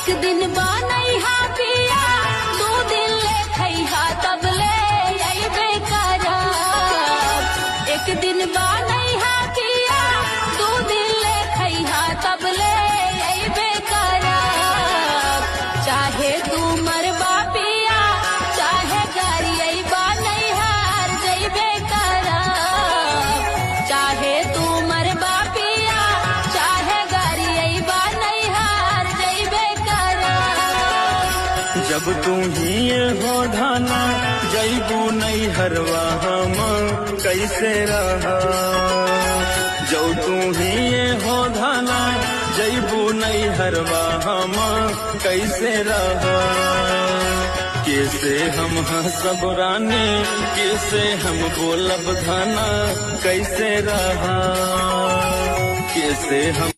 एक दिन बनैहा पिया 2 दिन ले खैहा तब ले अइबे करब। एक दिन बनैहा पिया 2 दिन ले खैहा तब ले अइबे करब। चाहे तू मरबा पिया चाहे गाड़ी अइबा नैहर जइबे करब। चाहे तू मरबा पिया चाहे गाड़ी अइबा नैहर जइबे करब। जब तू ही हो धाना जइबू नैहरवा हम कैसे रहा। जब तू ही हो धाना जइबू नैहरवा हम कैसे रहा। कैसे हम हंसब रानी कैसे हम बोलब धाना कैसे रहा। कैसे हम